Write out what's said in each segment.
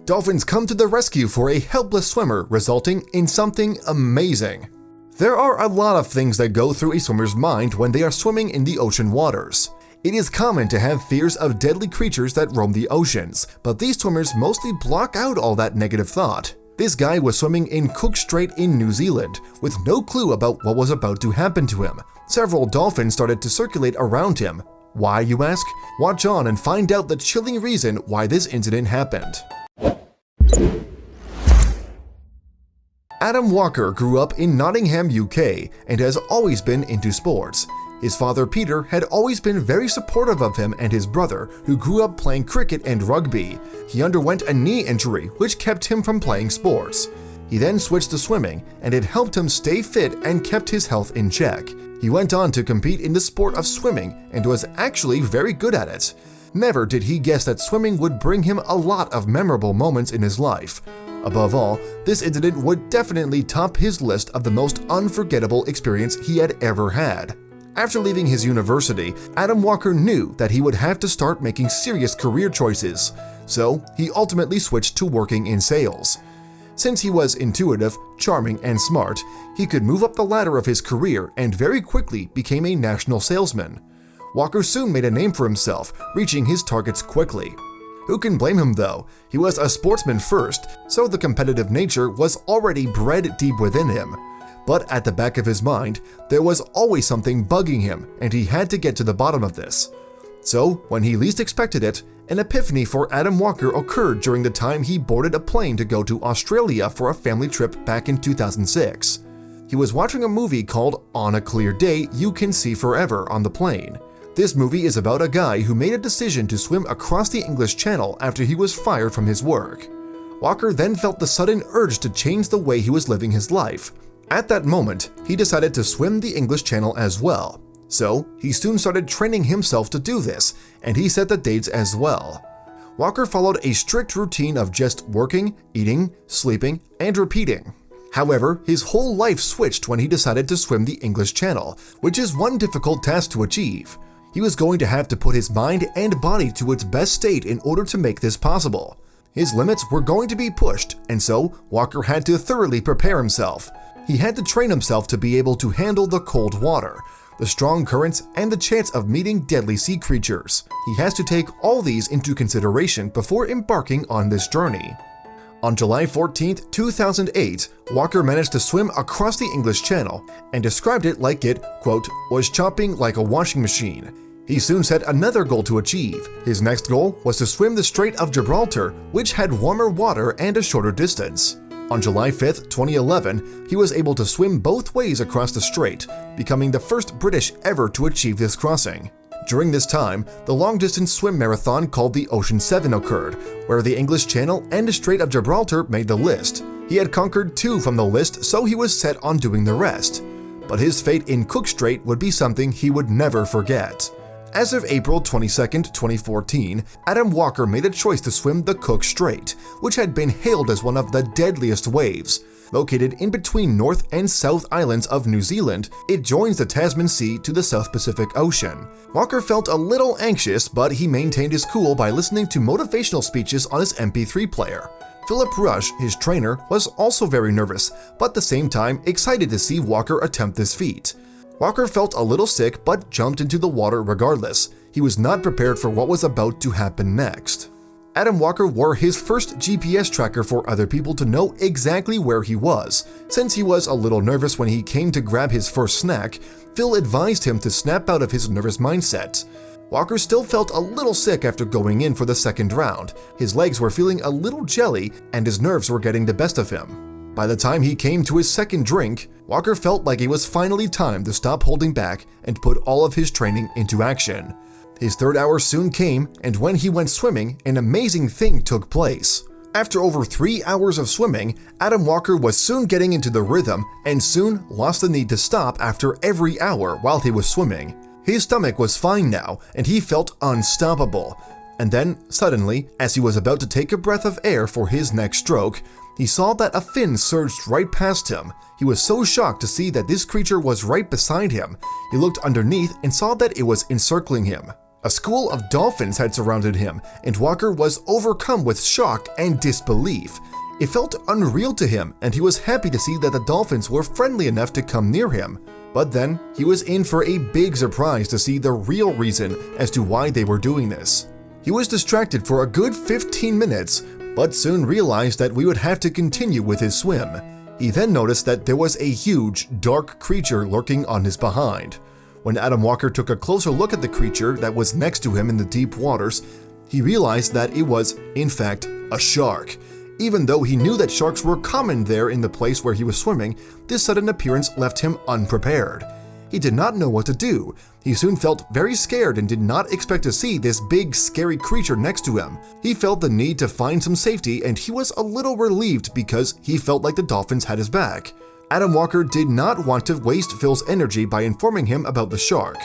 Dolphins come to the rescue for a helpless swimmer, resulting in something amazing. There are a lot of things that go through a swimmer's mind when they are swimming in the ocean waters. It is common to have fears of deadly creatures that roam the oceans, but these swimmers mostly block out all that negative thought. This guy was swimming in Cook Strait in New Zealand, with no clue about what was about to happen to him. Several dolphins started to circulate around him. Why, you ask? Watch on and find out the chilling reason why this incident happened. Adam Walker grew up in Nottingham, UK, and has always been into sports. His father Peter had always been very supportive of him and his brother, who grew up playing cricket and rugby. He underwent a knee injury, which kept him from playing sports. He then switched to swimming, and it helped him stay fit and kept his health in check. He went on to compete in the sport of swimming and was actually very good at it. Never did he guess that swimming would bring him a lot of memorable moments in his life. Above all, this incident would definitely top his list of the most unforgettable experience he had ever had. After leaving his university, Adam Walker knew that he would have to start making serious career choices, so he ultimately switched to working in sales. Since he was intuitive, charming, and smart, he could move up the ladder of his career and very quickly became a national salesman. Walker soon made a name for himself, reaching his targets quickly. Who can blame him though? He was a sportsman first, so the competitive nature was already bred deep within him. But at the back of his mind, there was always something bugging him, and he had to get to the bottom of this. So, when he least expected it, an epiphany for Adam Walker occurred during the time he boarded a plane to go to Australia for a family trip back in 2006. He was watching a movie called On a Clear Day You Can See Forever on the plane. This movie is about a guy who made a decision to swim across the English Channel after he was fired from his work. Walker then felt the sudden urge to change the way he was living his life. At that moment, he decided to swim the English Channel as well. So, he soon started training himself to do this, and he set the dates as well. Walker followed a strict routine of just working, eating, sleeping, and repeating. However, his whole life switched when he decided to swim the English Channel, which is one difficult task to achieve. He was going to have to put his mind and body to its best state in order to make this possible. His limits were going to be pushed, and so Walker had to thoroughly prepare himself. He had to train himself to be able to handle the cold water, the strong currents, and the chance of meeting deadly sea creatures. He has to take all these into consideration before embarking on this journey. On July 14, 2008, Walker managed to swim across the English Channel and described it like it, quote, was chopping like a washing machine. He soon set another goal to achieve. His next goal was to swim the Strait of Gibraltar, which had warmer water and a shorter distance. On July 5, 2011, he was able to swim both ways across the strait, becoming the first British ever to achieve this crossing. During this time, the long-distance swim marathon called the Ocean 7 occurred, where the English Channel and the Strait of Gibraltar made the list. He had conquered 2 from the list, so he was set on doing the rest. But his fate in Cook Strait would be something he would never forget. As of April 22, 2014, Adam Walker made a choice to swim the Cook Strait, which had been hailed as one of the deadliest waves. Located in between North and South Islands of New Zealand, it joins the Tasman Sea to the South Pacific Ocean. Walker felt a little anxious, but he maintained his cool by listening to motivational speeches on his MP3 player. Philip Rush, his trainer, was also very nervous, but at the same time excited to see Walker attempt this feat. Walker felt a little sick but jumped into the water regardless. He was not prepared for what was about to happen next. Adam Walker wore his first GPS tracker for other people to know exactly where he was. Since he was a little nervous when he came to grab his first snack, Phil advised him to snap out of his nervous mindset. Walker still felt a little sick after going in for the second round. His legs were feeling a little jelly and his nerves were getting the best of him. By the time he came to his second drink, Walker felt like it was finally time to stop holding back and put all of his training into action. His third hour soon came, and when he went swimming, an amazing thing took place. After over 3 hours of swimming, Adam Walker was soon getting into the rhythm and soon lost the need to stop after every hour while he was swimming. His stomach was fine now, and he felt unstoppable. And then, suddenly, as he was about to take a breath of air for his next stroke, he saw that a fin surged right past him. He was so shocked to see that this creature was right beside him. He looked underneath and saw that it was encircling him. A school of dolphins had surrounded him, and Walker was overcome with shock and disbelief. It felt unreal to him, and he was happy to see that the dolphins were friendly enough to come near him. But then, he was in for a big surprise to see the real reason as to why they were doing this. He was distracted for a good 15 minutes, but soon realized that we would have to continue with his swim. He then noticed that there was a huge, dark creature lurking on his behind. When Adam Walker took a closer look at the creature that was next to him in the deep waters, he realized that it was, in fact, a shark. Even though he knew that sharks were common there in the place where he was swimming, this sudden appearance left him unprepared. He did not know what to do. He soon felt very scared and did not expect to see this big, scary creature next to him. He felt the need to find some safety, and he was a little relieved because he felt like the dolphins had his back. Adam Walker did not want to waste Phil's energy by informing him about the shark.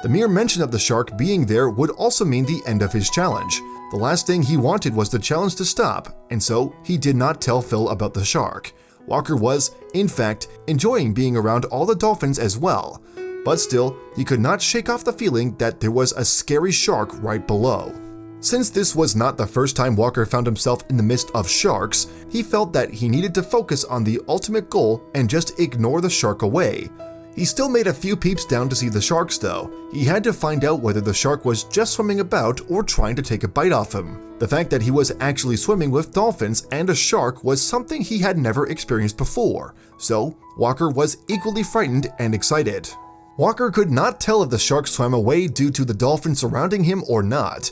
The mere mention of the shark being there would also mean the end of his challenge. The last thing he wanted was the challenge to stop, and so he did not tell Phil about the shark. Walker was, in fact, enjoying being around all the dolphins as well. But still, he could not shake off the feeling that there was a scary shark right below. Since this was not the first time Walker found himself in the midst of sharks, he felt that he needed to focus on the ultimate goal and just ignore the shark away. He still made a few peeps down to see the sharks though. He had to find out whether the shark was just swimming about or trying to take a bite off him. The fact that he was actually swimming with dolphins and a shark was something he had never experienced before, so Walker was equally frightened and excited. Walker could not tell if the shark swam away due to the dolphins surrounding him or not.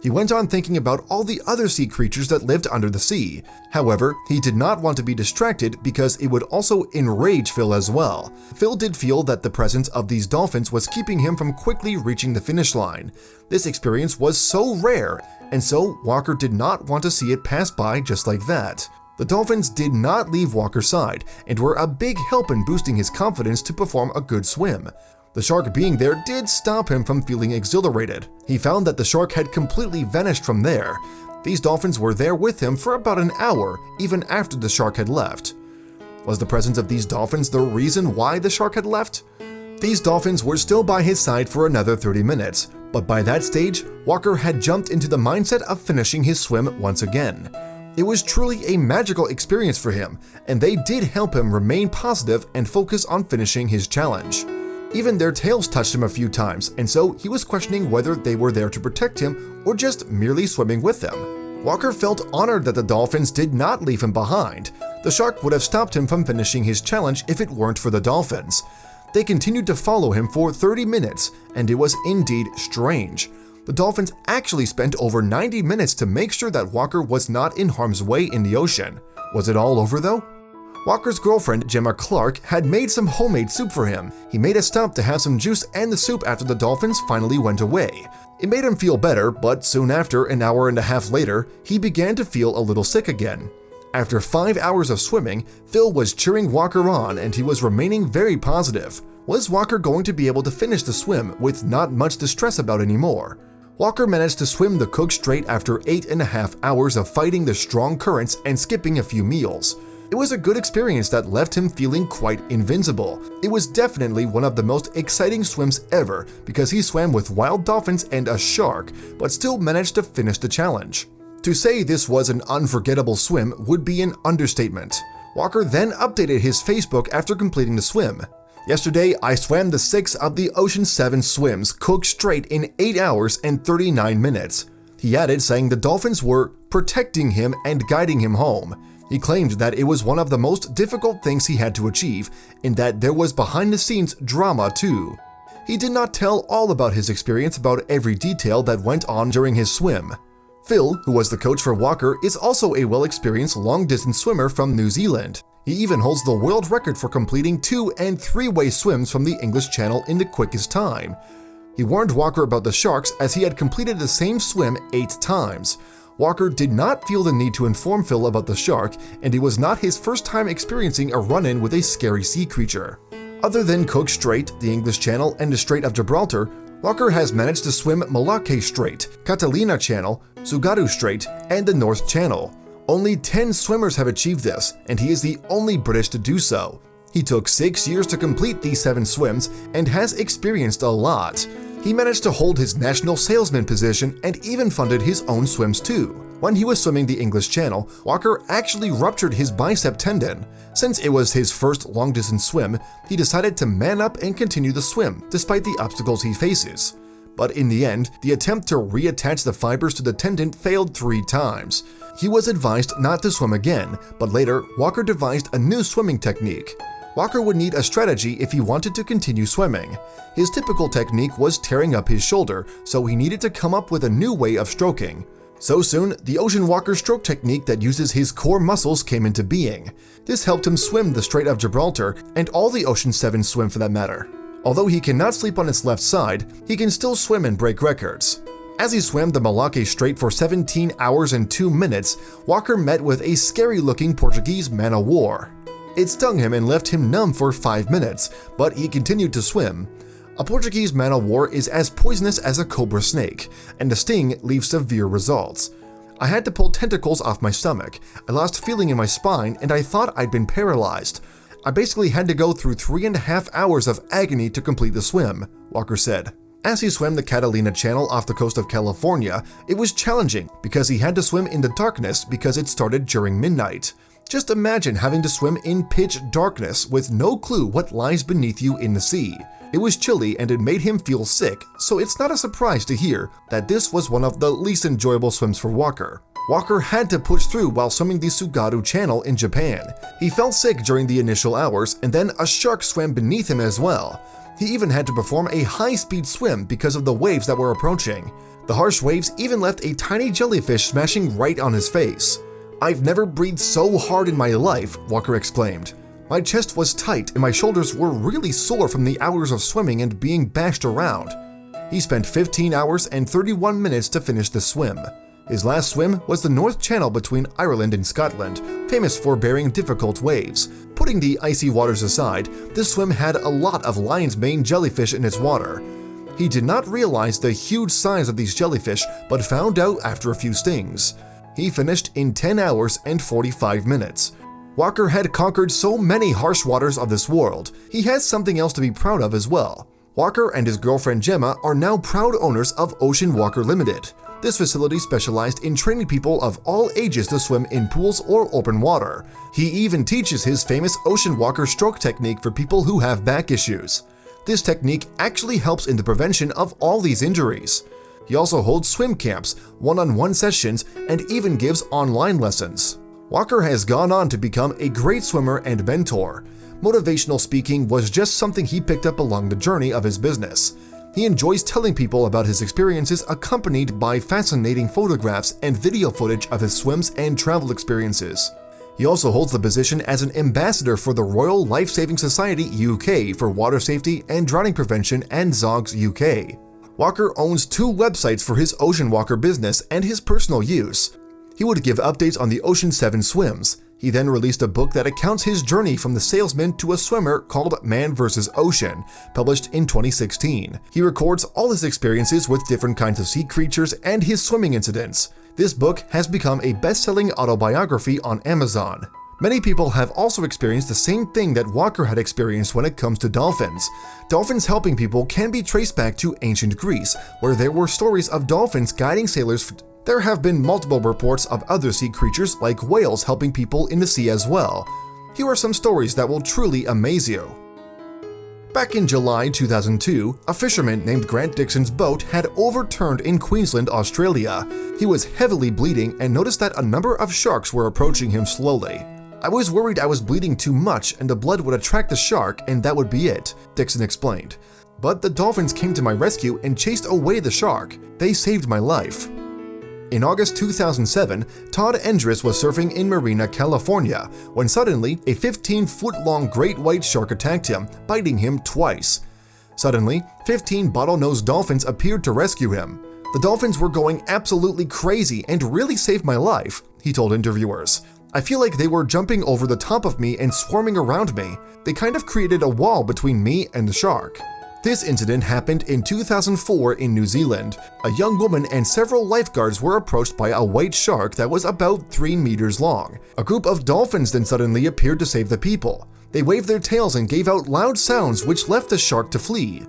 He went on thinking about all the other sea creatures that lived under the sea. However, he did not want to be distracted because it would also enrage Phil as well. Phil did feel that the presence of these dolphins was keeping him from quickly reaching the finish line. This experience was so rare, and so Walker did not want to see it pass by just like that. The dolphins did not leave Walker's side and were a big help in boosting his confidence to perform a good swim. The shark being there did stop him from feeling exhilarated. He found that the shark had completely vanished from there. These dolphins were there with him for about an hour, even after the shark had left. Was the presence of these dolphins the reason why the shark had left? These dolphins were still by his side for another 30 minutes, but by that stage, Walker had jumped into the mindset of finishing his swim once again. It was truly a magical experience for him, and they did help him remain positive and focus on finishing his challenge. Even their tails touched him a few times, and so he was questioning whether they were there to protect him or just merely swimming with them. Walker felt honored that the dolphins did not leave him behind. The shark would have stopped him from finishing his challenge if it weren't for the dolphins. They continued to follow him for 30 minutes, and it was indeed strange. The dolphins actually spent over 90 minutes to make sure that Walker was not in harm's way in the ocean. Was it all over though? Walker's girlfriend, Gemma Clark, had made some homemade soup for him. He made a stop to have some juice and the soup after the dolphins finally went away. It made him feel better, but soon after, an hour and a half later, he began to feel a little sick again. After 5 hours of swimming, Phil was cheering Walker on and he was remaining very positive. Was Walker going to be able to finish the swim with not much to stress about anymore? Walker managed to swim the Cook Strait after 8.5 hours of fighting the strong currents and skipping a few meals. It was a good experience that left him feeling quite invincible. It was definitely one of the most exciting swims ever because he swam with wild dolphins and a shark, but still managed to finish the challenge. To say this was an unforgettable swim would be an understatement. Walker then updated his Facebook after completing the swim. Yesterday, I swam the 6 of the Ocean 7 swims Cook Strait in 8 hours and 39 minutes. He added, saying the dolphins were protecting him and guiding him home. He claimed that it was one of the most difficult things he had to achieve, and that there was behind-the-scenes drama too. He did not tell all about his experience about every detail that went on during his swim. Phil, who was the coach for Walker, is also a well-experienced long-distance swimmer from New Zealand. He even holds the world record for completing 2- and 3-way swims from the English Channel in the quickest time. He warned Walker about the sharks as he had completed the same swim 8 times. Walker did not feel the need to inform Phil about the shark, and it was not his first time experiencing a run-in with a scary sea creature. Other than Cook Strait, the English Channel, and the Strait of Gibraltar, Walker has managed to swim Malacca Strait, Catalina Channel, Tsugaru Strait, and the North Channel. Only 10 swimmers have achieved this, and he is the only British to do so. He took 6 years to complete these 7 swims and has experienced a lot. He managed to hold his national salesman position and even funded his own swims too. When he was swimming the English Channel, Walker actually ruptured his bicep tendon. Since it was his first long-distance swim, he decided to man up and continue the swim, despite the obstacles he faces. But in the end, the attempt to reattach the fibers to the tendon failed 3 times. He was advised not to swim again, but later, Walker devised a new swimming technique. Walker would need a strategy if he wanted to continue swimming. His typical technique was tearing up his shoulder, so he needed to come up with a new way of stroking. So soon, the Ocean Walker stroke technique that uses his core muscles came into being. This helped him swim the Strait of Gibraltar and all the Ocean 7 swim for that matter. Although he cannot sleep on his left side, he can still swim and break records. As he swam the Malacca Strait for 17 hours and 2 minutes, Walker met with a scary-looking Portuguese man-o'-war. It stung him and left him numb for 5 minutes, but he continued to swim. A Portuguese man-o'-war is as poisonous as a cobra snake, and the sting leaves severe results. I had to pull tentacles off my stomach, I lost feeling in my spine, and I thought I'd been paralyzed. I basically had to go through 3.5 hours of agony to complete the swim, Walker said. As he swam the Catalina Channel off the coast of California, it was challenging because he had to swim in the darkness because it started during midnight. Just imagine having to swim in pitch darkness with no clue what lies beneath you in the sea. It was chilly and it made him feel sick, so it's not a surprise to hear that this was one of the least enjoyable swims for Walker. Walker had to push through while swimming the Tsugaru Channel in Japan. He felt sick during the initial hours, and then a shark swam beneath him as well. He even had to perform a high-speed swim because of the waves that were approaching. The harsh waves even left a tiny jellyfish smashing right on his face. "I've never breathed so hard in my life," Walker exclaimed. "My chest was tight and my shoulders were really sore from the hours of swimming and being bashed around." He spent 15 hours and 31 minutes to finish the swim. His last swim was the North Channel between Ireland and Scotland, famous for bearing difficult waves. Putting the icy waters aside, this swim had a lot of lion's mane jellyfish in its water. He did not realize the huge size of these jellyfish, but found out after a few stings. He finished in 10 hours and 45 minutes. Walker had conquered so many harsh waters of this world, he has something else to be proud of as well. Walker and his girlfriend Gemma are now proud owners of Ocean Walker Limited. This facility specialized in training people of all ages to swim in pools or open water. He even teaches his famous Ocean Walker stroke technique for people who have back issues. This technique actually helps in the prevention of all these injuries. He also holds swim camps, one-on-one sessions, and even gives online lessons. Walker has gone on to become a great swimmer and mentor. Motivational speaking was just something he picked up along the journey of his business. He enjoys telling people about his experiences accompanied by fascinating photographs and video footage of his swims and travel experiences. He also holds the position as an ambassador for the Royal Life-Saving Society UK for water safety and drowning prevention and ZOGS UK. Walker owns 2 websites for his Ocean Walker business and his personal use. He would give updates on the Ocean 7 swims. He then released a book that accounts his journey from the salesman to a swimmer called Man vs. Ocean, published in 2016. He records all his experiences with different kinds of sea creatures and his swimming incidents. This book has become a best-selling autobiography on Amazon. Many people have also experienced the same thing that Walker had experienced when it comes to dolphins. Dolphins helping people can be traced back to ancient Greece, where there were stories of dolphins guiding sailors. There have been multiple reports of other sea creatures like whales helping people in the sea as well. Here are some stories that will truly amaze you. Back in July 2002, a fisherman named Grant Dixon's boat had overturned in Queensland, Australia. He was heavily bleeding and noticed that a number of sharks were approaching him slowly. "I was worried I was bleeding too much and the blood would attract the shark and that would be it," Dixon explained. "But the dolphins came to my rescue and chased away the shark. They saved my life." In August 2007, Todd Endress was surfing in Marina, California, when suddenly a 15-foot-long great white shark attacked him, biting him twice. Suddenly, 15 bottlenose dolphins appeared to rescue him. "The dolphins were going absolutely crazy and really saved my life," he told interviewers. "I feel like they were jumping over the top of me and swarming around me. They kind of created a wall between me and the shark." This incident happened in 2004 in New Zealand. A young woman and several lifeguards were approached by a white shark that was about 3 meters long. A group of dolphins then suddenly appeared to save the people. They waved their tails and gave out loud sounds which left the shark to flee.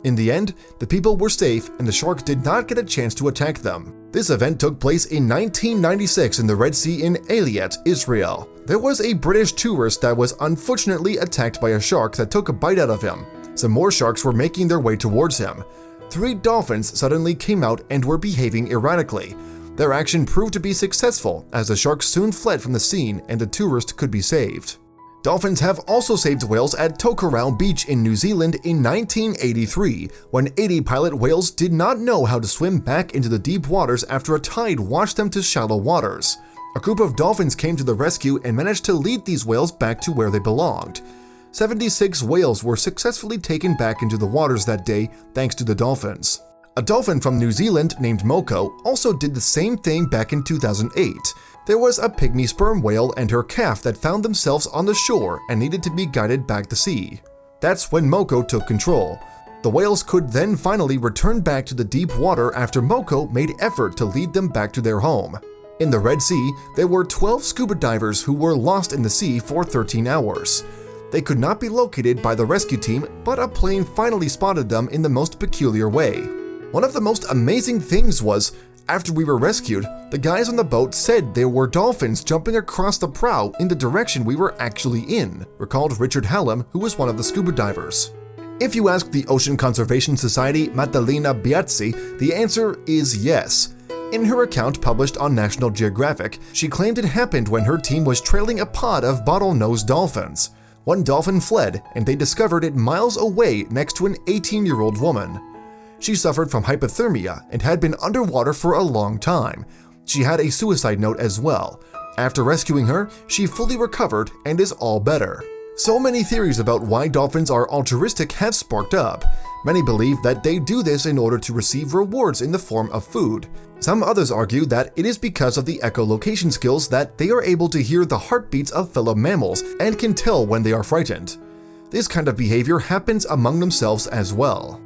In the end, the people were safe and the shark did not get a chance to attack them. This event took place in 1996 in the Red Sea in Eilat, Israel. There was a British tourist that was unfortunately attacked by a shark that took a bite out of him. Some more sharks were making their way towards him. 3 dolphins suddenly came out and were behaving erratically. Their action proved to be successful as the sharks soon fled from the scene and the tourist could be saved. Dolphins have also saved whales at Tokerau Beach in New Zealand in 1983, when 80 pilot whales did not know how to swim back into the deep waters after a tide washed them to shallow waters. A group of dolphins came to the rescue and managed to lead these whales back to where they belonged. 76 whales were successfully taken back into the waters that day thanks to the dolphins. A dolphin from New Zealand named Moko also did the same thing back in 2008. There was a pygmy sperm whale and her calf that found themselves on the shore and needed to be guided back to sea. That's when Moko took control. The whales could then finally return back to the deep water after Moko made effort to lead them back to their home. In the Red Sea, there were 12 scuba divers who were lost in the sea for 13 hours. They could not be located by the rescue team, but a plane finally spotted them in the most peculiar way. One of the most amazing things was, after we were rescued, the guys on the boat said there were dolphins jumping across the prow in the direction we were actually in, recalled Richard Hallam, who was one of the scuba divers. If you ask the Ocean Conservation Society Maddalena Biazzi, the answer is yes. In her account published on National Geographic, she claimed it happened when her team was trailing a pod of bottlenose dolphins. One dolphin fled, and they discovered it miles away next to an 18-year-old woman. She suffered from hypothermia and had been underwater for a long time. She had a suicide note as well. After rescuing her, she fully recovered and is all better. So many theories about why dolphins are altruistic have sparked up. Many believe that they do this in order to receive rewards in the form of food. Some others argue that it is because of the echolocation skills that they are able to hear the heartbeats of fellow mammals and can tell when they are frightened. This kind of behavior happens among themselves as well.